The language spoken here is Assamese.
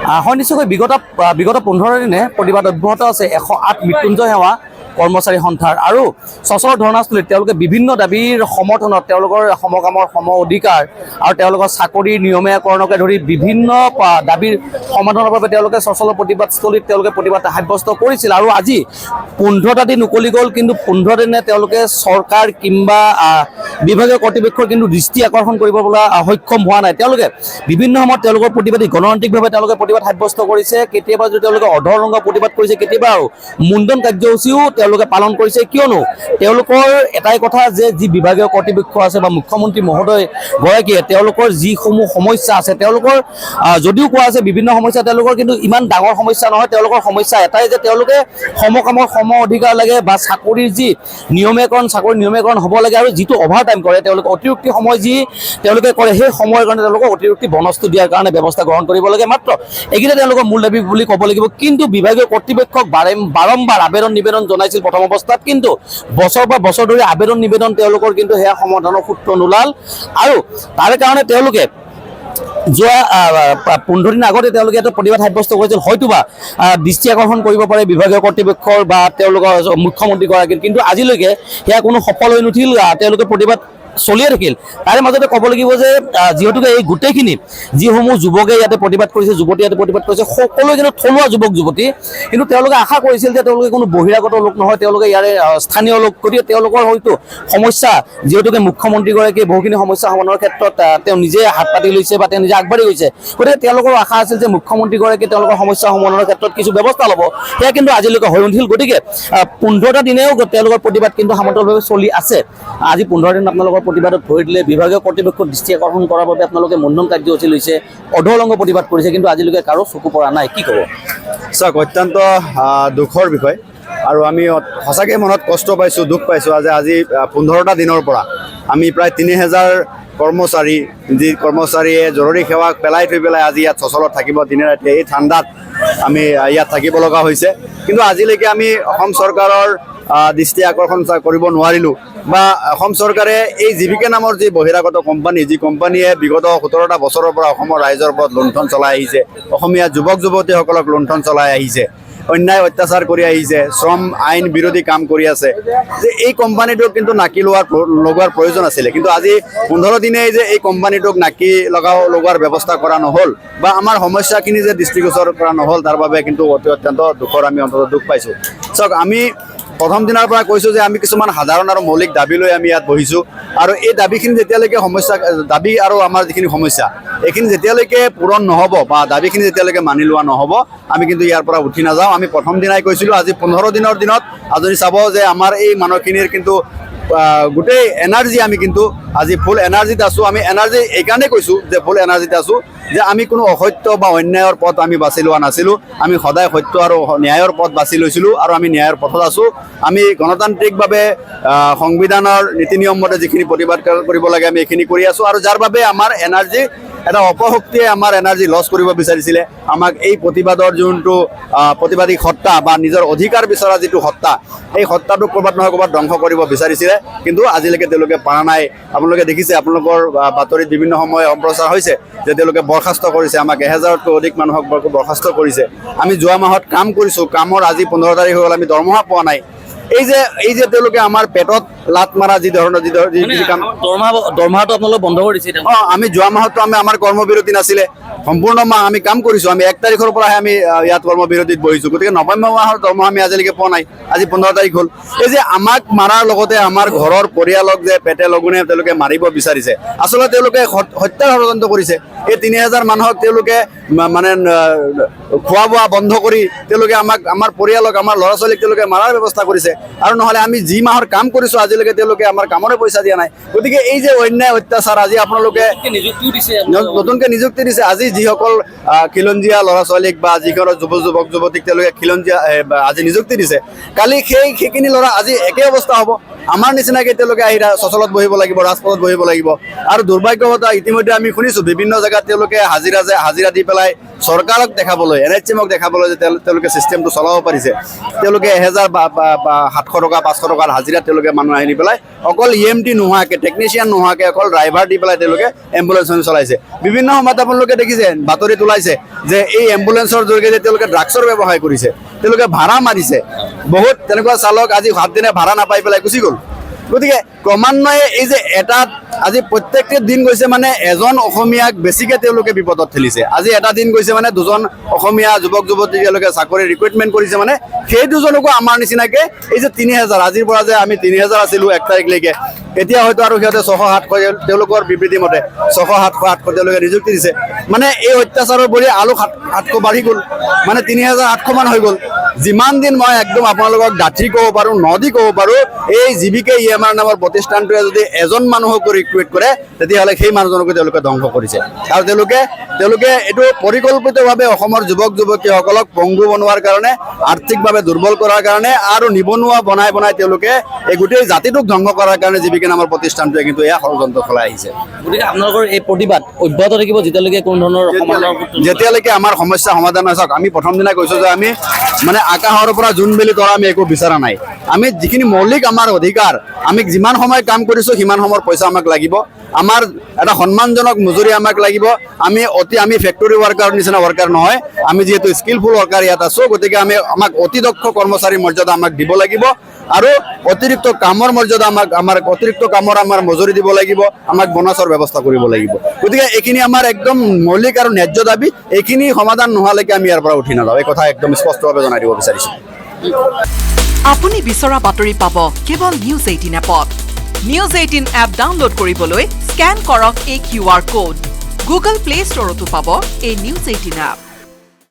হয় নিশ্চয়কৈ বিগত 15 দিনে প্ৰতিবাদ অব্যাহত আছে 108 মৃত্যুঞ্জয় সেৱা কৰ্মচাৰী সন্থাৰ আৰু সচল ধৰ্ণাস্থলীত তেওঁলোকে বিভিন্ন দাবীৰ সমৰ্থনত তেওঁলোকৰ সমকামৰ সম অধিকাৰ আৰু তেওঁলোকৰ চাকৰিৰ নিয়মীয়াকৰণকে ধৰি বিভিন্ন দাবীৰ সমাধানৰ বাবে তেওঁলোকে সচল প্ৰতিবাদস্থলীত তেওঁলোকে প্ৰতিবাদ সাব্যস্ত কৰিছিল আৰু আজি 15টা দিন উকলি গ'ল কিন্তু 15 দিনে তেওঁলোকে চৰকাৰ কিংবা বিভাগীয় কৰ্তৃপক্ষৰ কিন্তু দৃষ্টি আকৰ্ষণ কৰিব পৰা সক্ষম হোৱা নাই। তেওঁলোকে বিভিন্ন সময়ত তেওঁলোকৰ প্ৰতিবাদী গণতান্ত্ৰিকভাৱে তেওঁলোকে প্ৰতিবাদ সাব্যস্ত কৰিছে, কেতিয়াবা যদি তেওঁলোকে অধৰলংঘ প্ৰতিবাদ কৰিছে, কেতিয়াবা আৰু মুণ্ডন কাৰ্যসূচীও তেওঁলোকে পালন কৰিছে। কিয়নো তেওঁলোকৰ এটাই কথা যে যি বিভাগীয় কৰ্তৃপক্ষ আছে বা মুখ্যমন্ত্ৰী মহোদয় গৰাকীয়ে তেওঁলোকৰ যিসমূহ সমস্যা আছে তেওঁলোকৰ যদিও কোৱা আছে বিভিন্ন সমস্যা তেওঁলোকৰ কিন্তু ইমান ডাঙৰ সমস্যা নহয়। তেওঁলোকৰ সমস্যা এটাই যে তেওঁলোকে সমকামৰ সম অধিকাৰ লাগে বা চাকৰিৰ যি নিয়মীয়াকৰণ হ'ব লাগে আৰু যিটো অভাৰ টাইম কৰে তেওঁলোকে অতিৰিক্তি সময় যি তেওঁলোকে কৰে সেই সময়ৰ কাৰণে তেওঁলোকক অতিৰিক্তি বনস্তু দিয়াৰ কাৰণে ব্যৱস্থা গ্ৰহণ কৰিব লাগে। মাত্ৰ এইকেইটা তেওঁলোকৰ মূল দাবী বুলি ক'ব লাগিব। কিন্তু বিভাগীয় কৰ্তৃপক্ষক বাৰম্বাৰ আবেদন নিবেদন জনাইছিল প্ৰথম অৱস্থাত, কিন্তু বছৰ বা বছৰ ধৰি আবেদন নিবেদন তেওঁলোকৰ কিন্তু সেয়া সমাধানৰ সূত্ৰ নোলাল আৰু তাৰে কাৰণে তেওঁলোকে যোৱা 15 দিন আগতে তেওঁলোকে এটা প্ৰতিবাদ সাব্যস্ত কৰিছিল, হয়তোবা দৃষ্টি আকৰ্ষণ কৰিব পাৰে বিভাগীয় কৰ্তৃপক্ষৰ বা তেওঁলোকৰ মুখ্যমন্ত্ৰীগৰাকীৰ, কিন্তু আজিলৈকে সেয়া কোনো সফল হৈ নুঠিল। তেওঁলোকে প্ৰতিবাদ চলিয়ে থাকিল। তাৰে মাজতে ক'ব লাগিব যে যিহেতুকে এই গোটেইখিনি যিসমূহ যুৱকে ইয়াতে প্ৰতিবাদ কৰিছে, যুৱতী ইয়াতে প্ৰতিবাদ কৰিছে, সকলোৱে কিন্তু থলুৱা যুৱক যুৱতী, কিন্তু তেওঁলোকে আশা কৰিছিল যে তেওঁলোকে কোনো বহিৰাগত লোক নহয়, তেওঁলোকে ইয়াৰে স্থানীয় লোক। গতিকে তেওঁলোকৰ হয়তো সমস্যা যিহেতুকে মুখ্যমন্ত্ৰীগৰাকীয়ে বহুখিনি সমস্যা সমাধানৰ ক্ষেত্ৰত তেওঁ নিজে হাত পাতি লৈছে বা তেওঁ নিজে আগবাঢ়ি গৈছে, গতিকে তেওঁলোকৰ আশা আছিল যে মুখ্যমন্ত্ৰীগৰাকীয়ে তেওঁলোকৰ সমস্যা সমাধানৰ ক্ষেত্ৰত কিছু ব্যৱস্থা ল'ব। সেয়া কিন্তু আজিলৈকে হৈ নুঠিল। গতিকে 15টা দিনেও তেওঁলোকৰ প্ৰতিবাদ কিন্তু সমান্তৰালভাৱে চলি আছে। আজি 15 দিন আপোনালোকৰ প্ৰতিবাদত ভৰি দিলে, বিভাগীয় কৰ্তৃপক্ষক দৃষ্টি আকৰ্ষণ কৰাৰ বাবে আপোনালোকে মুণ্ডন কাৰ্যসূচী লৈছে, অধৰলংঘ প্ৰতিবাদ কৰিছে, কিন্তু আজিলৈকে কাৰো চকু পৰা নাই। কি ক'ব? চাওক, অত্যন্ত দুখৰ বিষয় আৰু আমি সঁচাকৈ মনত কষ্ট পাইছোঁ, দুখ পাইছোঁ যে আজি 15টা দিনৰ পৰা আমি প্ৰায় 3000 কৰ্মচাৰী, যি কৰ্মচাৰীয়ে জৰুৰী সেৱাক পেলাই থৈ পেলাই আজি ইয়াত সচলত থাকিব দিনে ৰাতিয়ে, এই ঠাণ্ডাত আমি ইয়াত থাকিব লগা হৈছে। কিন্তু আজিলৈকে আমি অসম চৰকাৰৰ দৃষ্টি আকৰ্ষণ কৰিব নোৱাৰিলোঁ বা অসম চৰকাৰে এই জীৱিকা নামৰ যি বহিৰাগত কোম্পানী, যি কোম্পানীয়ে বিগত 17টা বছৰৰ পৰা অসমৰ ৰাইজৰ ওপৰত লুণ্ঠন চলাই আহিছে, অসমীয়া যুৱক যুৱতীসকলক লুণ্ঠন চলাই আহিছে, অন্যায় অত্যাচাৰ কৰি আহিছে, শ্ৰম আইন বিৰোধী কাম কৰি আছে, যে এই কোম্পানীটোক কিন্তু নাকি লগোৱাৰ প্ৰয়োজন আছিলে। কিন্তু আজি 15 দিনেই যে এই কোম্পানীটোক নাকি লগোৱাৰ ব্যৱস্থা কৰা নহ'ল বা আমাৰ সমস্যাখিনি যে দৃষ্টিগোচৰ কৰা নহ'ল, তাৰ বাবে কিন্তু অত্যন্ত দুখৰ আমি অন্ততঃ দুখ পাইছোঁ। চাওক, আমি প্ৰথম দিনাৰ পৰা কৈছোঁ যে আমি কিছুমান সাধাৰণ আৰু মৌলিক দাবী লৈ আমি ইয়াত বহিছোঁ আৰু এই দাবীখিনি যেতিয়ালৈকে দাবী আৰু আমাৰ যিখিনি সমস্যা এইখিনি যেতিয়ালৈকে পূৰণ নহ'ব বা দাবীখিনি যেতিয়ালৈকে মানি লোৱা নহ'ব, আমি কিন্তু ইয়াৰ পৰা উঠি নাযাওঁ। আমি প্ৰথম দিনাই কৈছিলোঁ, আজি 15 দিনৰ দিনত আপুনি চাব যে আমাৰ এই মানুহখিনিৰ কিন্তু গোটেই এনাৰ্জি, আমি কিন্তু আজি ফুল এনাৰ্জিত আছোঁ। আমি এনাৰ্জি এইকাৰণেই কৈছোঁ যে ফুল এনাৰ্জিত আছোঁ যে আমি কোনো অসত্য বা অন্যায়ৰ পথ আমি বাছি লোৱা নাছিলোঁ। আমি সদায় সত্য আৰু ন্যায়ৰ পথ বাছি লৈছিলোঁ আৰু আমি ন্যায়ৰ পথত আছোঁ। আমি গণতান্ত্ৰিকভাৱে সংবিধানৰ নীতি নিয়ম মতে যিখিনি প্ৰতিবাদ কৰিব লাগে আমি এইখিনি কৰি আছোঁ আৰু যাৰ বাবে আমাৰ এনাৰ্জি এটা অপশক্তিয়ে আমাৰ এনাৰ্জি লছ কৰিব বিচাৰিছিলে। আমাক এই প্ৰতিবাদৰ যোনটো প্ৰতিবাদী সত্তা বা নিজৰ অধিকাৰ বিচৰা যিটো সত্তা, এই সত্তাটোক ক'ৰবাত নহয় ক'ৰবাত ধ্বংস কৰিব বিচাৰিছিলে, কিন্তু আজিলৈকে তেওঁলোকে পৰা নাই। আপোনালোকে দেখিছে, আপোনালোকৰ বাতৰিত বিভিন্ন সময় সম্প্ৰচাৰ হৈছে যে তেওঁলোকে বৰখাস্ত কৰিছে, আমাক 1000তকৈ অধিক মানুহক বৰখাস্ত কৰিছে। আমি যোৱা মাহত কাম কৰিছোঁ, কামৰ আজি 15 তাৰিখ হৈ গ'ল, আমি দৰমহা পোৱা নাই। এই যে তেওঁলোকে আমাৰ পেটত লাত মাৰা যি ধৰণৰ কাম, দৰমহাটো আপোনালোকে বন্ধ কৰি দিছে। আমি যোৱা মাহতো আমাৰ কৰ্মবিৰতি নাছিলে, সম্পূৰ্ণ মাহ আমি কাম কৰিছোঁ। আমি 1 তাৰিখৰ পৰাহে আমি ইয়াত কৰ্মবিৰতিত বহিছোঁ, গতিকে নৱেম্বৰ মাহৰ দৰমহা আমি আজিলৈকে পোৱা নাই। আজি 15 তাৰিখ হ'ল। এই যে আমাক মাৰাৰ লগতে আমাৰ ঘৰৰ পৰিয়ালক যে পেটে লগুণে তেওঁলোকে মাৰিব বিচাৰিছে, আচলতে তেওঁলোকে হত্যাৰ ষড়যন্ত্ৰ কৰিছে। এই 3000 মানুহক তেওঁলোকে মানে খোৱা বোৱা বন্ধ কৰি তেওঁলোকে আমাৰ পৰিয়ালক, আমাৰ ল'ৰা ছোৱালীক তেওঁলোকে মাৰাৰ ব্যৱস্থা কৰিছে। আৰু নহ'লে আমি যি মাহৰ কাম কৰিছোঁ আজিলৈকে তেওঁলোকে আমাৰ কামৰে পইচা দিয়া নাই। গতিকে এই যে অন্যায় অত্যাচাৰ, আজি আপোনালোকে নতুনকৈ নিযুক্তি দিছে। আজি যিসকল খিলঞ্জীয়া ল'ৰা ছোৱালীক বা যিসকল যুৱক যুৱতীক তেওঁলোকে খিলঞ্জীয়া আজি নিযুক্তি দিছে, কালি সেইখিনি ল'ৰা আজি একে অৱস্থা হ'ব। আমাৰ নিচিনাকৈ তেওঁলোকে আহি চচলত বহিব লাগিব, ৰাজপথত বহিব লাগিব। আৰু দুৰ্ভাগ্যৱতা ইতিমধ্যে আমি শুনিছোঁ বিভিন্ন জেগাত তেওঁলোকে হাজিৰা দি পেলাই চৰকাৰক দেখাবলৈ, NHM-ক দেখাবলৈ যে তেওঁলোকে ছিষ্টেমটো চলাব পাৰিছে। তেওঁলোকে 1000 বা 700 টকা 500 টকাৰ হাজিৰা তেওঁলোকে মানুহ আহি পেলাই অকল EMT নোহোৱাকৈ, টেকনিচিয়ান নোহোৱাকৈ অকল ড্ৰাইভাৰ দি পেলাই তেওঁলোকে এম্বুলেঞ্চ চলাইছে। বিভিন্ন সময়ত আপোনালোকে দেখিছে, বাতৰিত ওলাইছে যে এই এম্বুলেঞ্চৰ জৰিয়তে তেওঁলোকে ড্ৰাগছৰ ব্যৱসায় কৰিছে, তেওঁলোকে ভাড়া মাৰিছে। বহুত তেনেকুৱা চালক আজি 7 দিনে ভাড়া নাপাই পেলাই গুচি গ'ল। গতিকে ক্ৰমান্বয়ে এই যে আজি প্ৰত্যেকটো দিন গৈছে মানে এজন অসমীয়াক বেছিকৈ তেওঁলোকে বিপদত ঠেলিছে। আজি এটা দিন গৈছে মানে 2জন অসমীয়া যুৱক যুৱতী তেওঁলোকে চাকৰি ৰিক্ৰুইটমেণ্ট কৰিছে, মানে সেই দুজনকো আমাৰ নিচিনাকৈ এই যে 3000, আজিৰ পৰা যে আমি 3000 আছিলোঁ 1 তাৰিখলৈকে, এতিয়া হয়তো আৰু সিহঁতে 600-700, তেওঁলোকৰ বিবৃতি মতে 600-700 তেওঁলোকে নিযুক্তি দিছে। মানে এই অত্যাচাৰৰ বলি আলু 700 বাঢ়ি গ'ল, মানে 3700 মান হৈ গ'ল। যিমান দিন মই একদম আপোনালোকক ডাঠি ক'ব পাৰোঁ, নদী ক'ব পাৰোঁ, এই জীৱিকা EMR নামৰ প্ৰতিষ্ঠানটোৱে যদি এজন মানুহক ৰিক্ৰুইট কৰে তেতিয়াহ'লে সেই মানুহজনকো তেওঁলোকে ধ্বংস কৰিছে। আৰু তেওঁলোকে এইটো পৰিকল্পিতভাৱে অসমৰ যুৱক যুৱতীসকলক পংগু বনোৱাৰ কাৰণে, আৰ্থিকভাৱে দুৰ্বল কৰাৰ কাৰণে আৰু নিবনুৱা বনাই তেওঁলোকে এই গোটেই জাতিটোক ধ্বংস কৰাৰ কাৰণে জীৱিকা নামৰ প্ৰতিষ্ঠানটোৱে কিন্তু এয়া ষড়যন্ত্ৰ চলাই আহিছে। গতিকে আপোনালোকৰ এই প্ৰতিবাদ অব্যাহত থাকিব যেতিয়ালৈকে কোনো ধৰণৰ যেতিয়ালৈকে আমাৰ সমস্যা সমাধান নহয়। চাওক, আমি প্ৰথম দিনা কৈছোঁ যে আমি মানে আকাশৰ পৰা জোন বেলি তৰা আমি একো বিচৰা নাই। আমি যিখিনি মৌলিক আমাৰ অধিকাৰ, আমি যিমান সময় কাম কৰিছোঁ সিমান সময়ৰ পইচা আমাক লাগিব, আমাৰ এটা সন্মানজনক মজুৰি আমাক লাগিব। আমি ফেক্টৰী ৱাৰ্কাৰ নিচিনা ৱাৰ্কাৰ নহয়, আমি যিহেতু স্কিলফুল ৱাৰ্কাৰ ইয়াত আছোঁ, গতিকে আমাক অতি দক্ষ কৰ্মচাৰী মৰ্যাদা আমাক দিব লাগিব আৰু অতিৰিক্ত কামৰ মৰ্যাদা অতিৰিক্ত কামৰ আমাৰ মজুৰি দিব লাগিব, আমাক বোনাছৰ ব্যৱস্থা কৰিব লাগিব। গতিকে এইখিনি আমাৰ একদম মৌলিক আৰু ন্যায্য দাবী, এইখিনি সমাধান নোহোৱালৈকে আমি ইয়াৰ পৰা উঠি নাযাওঁ, এই কথা একদম স্পষ্টভাৱে জনাই দিব বিচাৰিছোঁ। আপুনি বিচৰা বাতৰি পাব কেৱল নিউজ 18 এপত। নিউজ 18 এপ ডাউনলোড কৰিবলৈ স্কেন কৰক এই QR কোড। গুগল প্লে ষ্টৰতো পাব এই নিউজ 18 এপ।